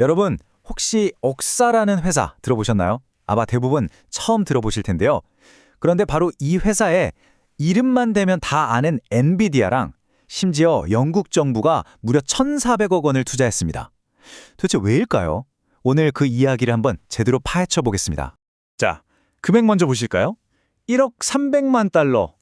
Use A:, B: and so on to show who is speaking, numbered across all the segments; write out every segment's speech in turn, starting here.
A: 여러분, 혹시 옥사라는 회사 들어보셨나요? 아마 대부분 처음 들어보실 텐데요. 그런데 바로 이 회사에 이름만 대면 다 아는 엔비디아랑 심지어 영국 정부가 무려 1,400억 원을 투자했습니다. 도대체 왜일까요? 오늘 그 이야기를 한번 제대로 파헤쳐 보겠습니다.
B: 자, 금액 먼저 보실까요? 1억 300만 달러.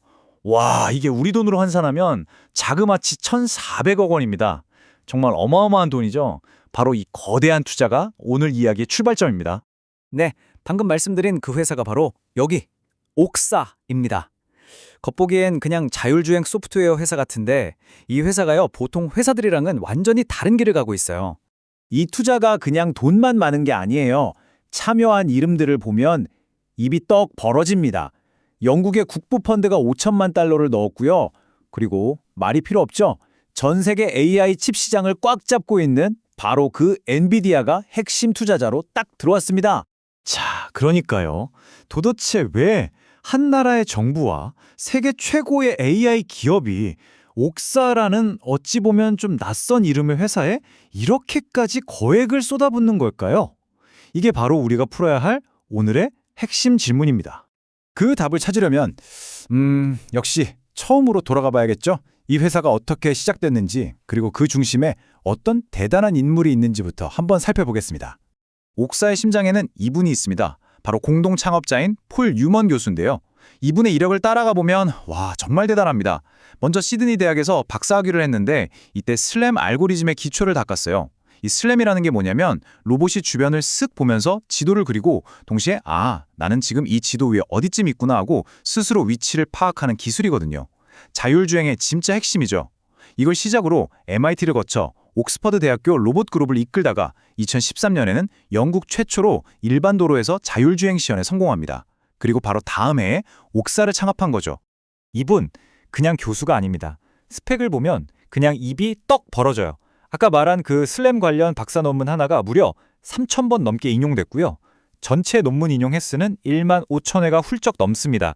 B: 와, 이게 우리 돈으로 환산하면 자그마치 1,400억 원입니다. 정말 어마어마한 돈이죠. 바로 이 거대한 투자가 오늘 이야기의 출발점입니다.
A: 네, 방금 말씀드린 그 회사가 바로 여기 옥사입니다. 겉보기엔 그냥 자율주행 소프트웨어 회사 같은데 이 회사가요, 보통 회사들이랑은 완전히 다른 길을 가고 있어요. 이 투자가 그냥 돈만 많은 게 아니에요. 참여한 이름들을 보면 입이 떡 벌어집니다. 영국의 국부 펀드가 5천만 달러를 넣었고요. 그리고 말이 필요 없죠. 전 세계 AI 칩 시장을 꽉 잡고 있는 바로 그 엔비디아가 핵심 투자자로 딱 들어왔습니다.
B: 자, 그러니까요. 도대체 왜 한 나라의 정부와 세계 최고의 AI 기업이 옥사라는 어찌 보면 좀 낯선 이름의 회사에 이렇게까지 거액을 쏟아붓는 걸까요? 이게 바로 우리가 풀어야 할 오늘의 핵심 질문입니다.
A: 그 답을 찾으려면 역시 처음으로 돌아가 봐야겠죠. 이 회사가 어떻게 시작됐는지, 그리고 그 중심에 어떤 대단한 인물이 있는지부터 한번 살펴보겠습니다. 옥사의 심장에는 이분이 있습니다. 바로 공동 창업자인 폴 유먼 교수인데요. 이분의 이력을 따라가 보면 와, 정말 대단합니다. 먼저 시드니 대학에서 박사학위를 했는데 이때 슬램 알고리즘의 기초를 닦았어요. 이 슬램이라는 게 뭐냐면 로봇이 주변을 쓱 보면서 지도를 그리고 동시에 나는 지금 이 지도 위에 어디쯤 있구나 하고 스스로 위치를 파악하는 기술이거든요. 자율주행의 진짜 핵심이죠. 이걸 시작으로 MIT를 거쳐 옥스퍼드 대학교 로봇 그룹을 이끌다가 2013년에는 영국 최초로 일반 도로에서 자율주행 시연에 성공합니다. 그리고 바로 다음 해에 옥사를 창업한 거죠. 이분 그냥 교수가 아닙니다. 스펙을 보면 그냥 입이 떡 벌어져요. 아까 말한 그 슬램 관련 박사 논문 하나가 무려 3,000번 넘게 인용됐고요. 전체 논문 인용 횟수는 1만 5천 회가 훌쩍 넘습니다.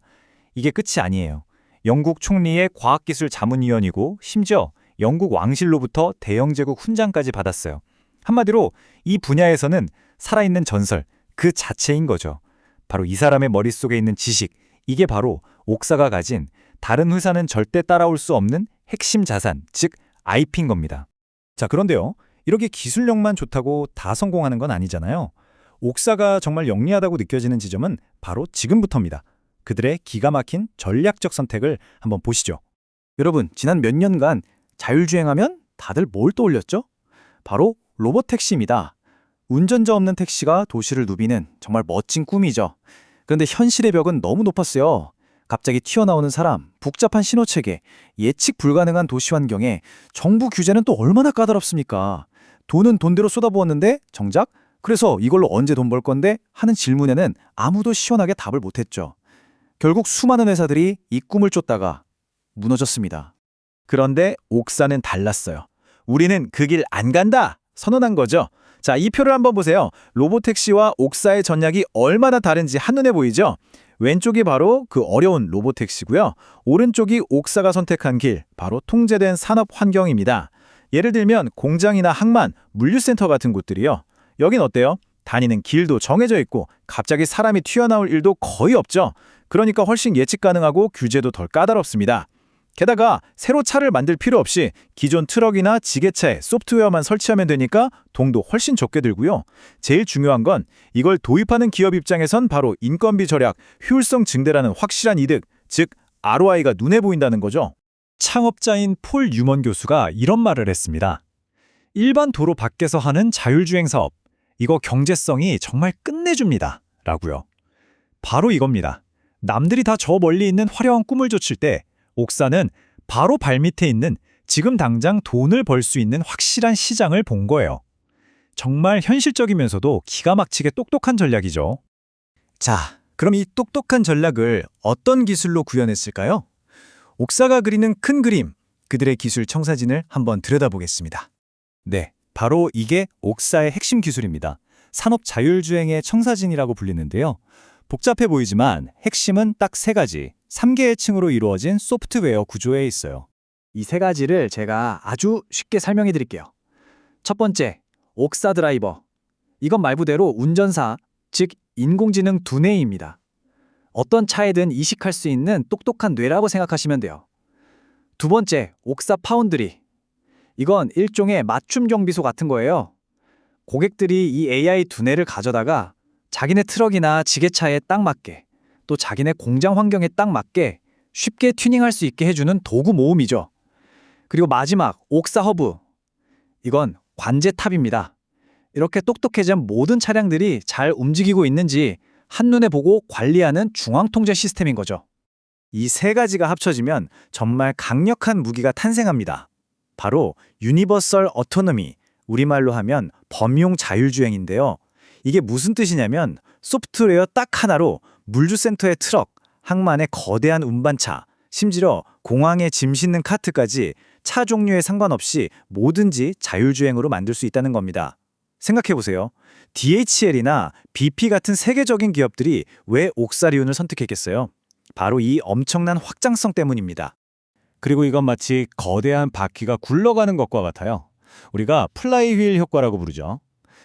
A: 이게 끝이 아니에요. 영국 총리의 과학기술 자문위원이고 심지어 영국 왕실로부터 대영제국 훈장까지 받았어요. 한마디로 이 분야에서는 살아있는 전설 그 자체인 거죠. 바로 이 사람의 머릿속에 있는 지식, 이게 바로 옥사가 가진 다른 회사는 절대 따라올 수 없는 핵심 자산, 즉 IP인 겁니다. 자, 그런데요. 이렇게 기술력만 좋다고 다 성공하는 건 아니잖아요. 옥사가 정말 영리하다고 느껴지는 지점은 바로 지금부터입니다. 그들의 기가 막힌 전략적 선택을 한번 보시죠. 여러분, 지난 몇 년간 자율주행하면 다들 뭘 떠올렸죠? 바로 로봇택시입니다. 운전자 없는 택시가 도시를 누비는 정말 멋진 꿈이죠. 그런데 현실의 벽은 너무 높았어요. 갑자기 튀어나오는 사람, 복잡한 신호체계, 예측 불가능한 도시 환경에 정부 규제는 또 얼마나 까다롭습니까? 돈은 돈대로 쏟아부었는데 정작 그래서 이걸로 언제 돈 벌 건데 하는 질문에는 아무도 시원하게 답을 못했죠. 결국 수많은 회사들이 이 꿈을 쫓다가 무너졌습니다. 그런데 옥사는 달랐어요. 우리는 그 길 안 간다! 선언한 거죠. 자, 이 표를 한번 보세요. 로봇택시와 옥사의 전략이 얼마나 다른지 한눈에 보이죠? 왼쪽이 바로 그 어려운 로봇택시고요. 오른쪽이 옥사가 선택한 길, 바로 통제된 산업 환경입니다. 예를 들면 공장이나 항만, 물류센터 같은 곳들이요. 여긴 어때요? 다니는 길도 정해져 있고 갑자기 사람이 튀어나올 일도 거의 없죠. 그러니까 훨씬 예측 가능하고 규제도 덜 까다롭습니다. 게다가 새로 차를 만들 필요 없이 기존 트럭이나 지게차에 소프트웨어만 설치하면 되니까 돈도 훨씬 적게 들고요. 제일 중요한 건 이걸 도입하는 기업 입장에선 바로 인건비 절약, 효율성 증대라는 확실한 이득, 즉 ROI가 눈에 보인다는 거죠. 창업자인 폴 유먼 교수가 이런 말을 했습니다. 일반 도로 밖에서 하는 자율주행 사업, 이거 경제성이 정말 끝내줍니다. 라고요. 바로 이겁니다. 남들이 다 저 멀리 있는 화려한 꿈을 좇을 때 옥사는 바로 발밑에 있는 지금 당장 돈을 벌 수 있는 확실한 시장을 본 거예요. 정말 현실적이면서도 기가 막히게 똑똑한 전략이죠. 자, 그럼 이 똑똑한 전략을 어떤 기술로 구현했을까요? 옥사가 그리는 큰 그림, 그들의 기술 청사진을 한번 들여다보겠습니다. 네, 바로 이게 옥사의 핵심 기술입니다. 산업 자율주행의 청사진이라고 불리는데요. 복잡해 보이지만 핵심은 딱 3가지, 3개의 층으로 이루어진 소프트웨어 구조에 있어요. 이 3가지를 제가 아주 쉽게 설명해 드릴게요. 첫 번째, 옥사 드라이버,
C: 이건 말 그대로 운전사, 즉 인공지능 두뇌입니다. 어떤 차에든 이식할 수 있는 똑똑한 뇌라고 생각하시면 돼요. 두 번째, 옥사 파운드리. 이건 일종의 맞춤 정비소 같은 거예요. 고객들이 이 AI 두뇌를 가져다가 자기네 트럭이나 지게차에 딱 맞게, 또 자기네 공장 환경에 딱 맞게 쉽게 튜닝할 수 있게 해주는 도구 모음이죠. 그리고 마지막, 옥사 허브. 이건 관제탑입니다. 이렇게 똑똑해진 모든 차량들이 잘 움직이고 있는지 한눈에 보고 관리하는 중앙통제 시스템인 거죠.
B: 이 세 가지가 합쳐지면 정말 강력한 무기가 탄생합니다. 바로 유니버설 어토노미, 우리말로 하면 범용 자율주행인데요. 이게 무슨 뜻이냐면 소프트웨어 딱 하나로 물류센터의 트럭, 항만의 거대한 운반차, 심지어 공항에 짐 싣는 카트까지 차 종류에 상관없이 뭐든지 자율주행으로 만들 수 있다는 겁니다. 생각해보세요. DHL이나 BP 같은 세계적인 기업들이 왜 옥사리온을 선택했겠어요? 바로 이 엄청난 확장성 때문입니다.
D: 그리고 이건 마치 거대한 바퀴가 굴러가는 것과 같아요. 우리가 플라이휠 효과라고 부르죠.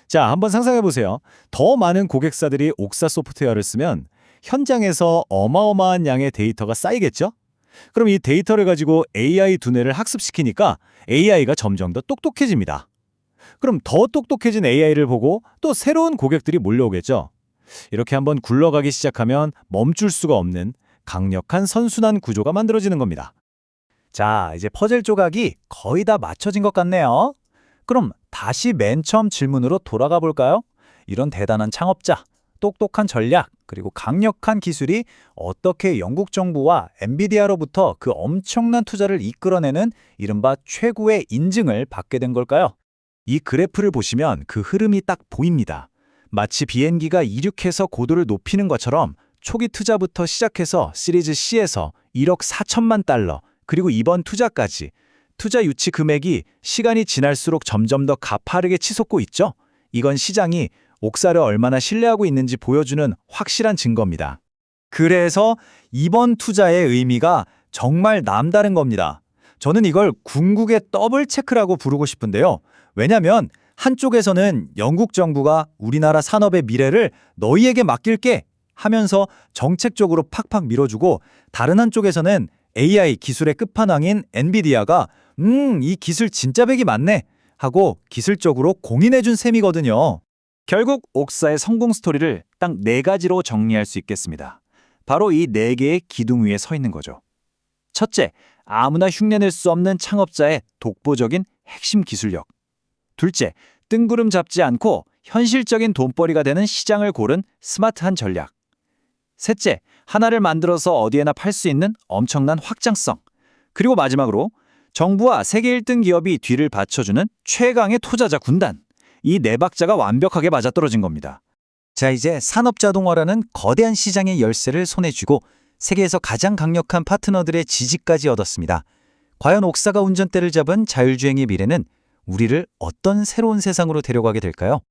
D: 자, 한번 상상해보세요. 더 많은 고객사들이 옥사 소프트웨어를 쓰면 현장에서 어마어마한 양의 데이터가 쌓이겠죠? 그럼 이 데이터를 가지고 AI 두뇌를 학습시키니까 AI가 점점 더 똑똑해집니다. 그럼 더 똑똑해진 AI를 보고 또 새로운 고객들이 몰려오겠죠? 이렇게 한번 굴러가기 시작하면 멈출 수가 없는 강력한 선순환 구조가 만들어지는 겁니다.
A: 자, 이제 퍼즐 조각이 거의 다 맞춰진 것 같네요. 그럼 다시 맨 처음 질문으로 돌아가 볼까요? 이런 대단한 창업자, 똑똑한 전략, 그리고 강력한 기술이 어떻게 영국 정부와 엔비디아로부터 그 엄청난 투자를 이끌어내는 이른바 최고의 인증을 받게 된 걸까요? 이 그래프를 보시면 그 흐름이 딱 보입니다. 마치 비행기가 이륙해서 고도를 높이는 것처럼 초기 투자부터 시작해서 시리즈 C에서 1억 4천만 달러, 그리고 이번 투자까지 투자 유치 금액이 시간이 지날수록 점점 더 가파르게 치솟고 있죠. 이건 시장이 옥사를 얼마나 신뢰하고 있는지 보여주는 확실한 증거입니다. 그래서 이번 투자의 의미가 정말 남다른 겁니다. 저는 이걸 궁극의 더블 체크라고 부르고 싶은데요. 왜냐면 한쪽에서는 영국 정부가 우리나라 산업의 미래를 너희에게 맡길게 하면서 정책적으로 팍팍 밀어주고, 다른 한쪽에서는 AI 기술의 끝판왕인 엔비디아가 이 기술 진짜 백이 맞네 하고 기술적으로 공인해준 셈이거든요. 결국 옥사의 성공 스토리를 딱 4가지로 정리할 수 있겠습니다. 바로 이 4개의 기둥 위에 서 있는 거죠. 첫째, 아무나 흉내낼 수 없는 창업자의 독보적인 핵심 기술력. 둘째, 뜬구름 잡지 않고 현실적인 돈벌이가 되는 시장을 고른 스마트한 전략. 셋째, 하나를 만들어서 어디에나 팔 수 있는 엄청난 확장성. 그리고 마지막으로 정부와 세계 1등 기업이 뒤를 받쳐주는 최강의 투자자 군단. 이 4박자가 완벽하게 맞아떨어진 겁니다. 자, 이제 산업자동화라는 거대한 시장의 열쇠를 손에 쥐고 세계에서 가장 강력한 파트너들의 지지까지 얻었습니다. 과연 옥사가 운전대를 잡은 자율주행의 미래는 우리를 어떤 새로운 세상으로 데려가게 될까요?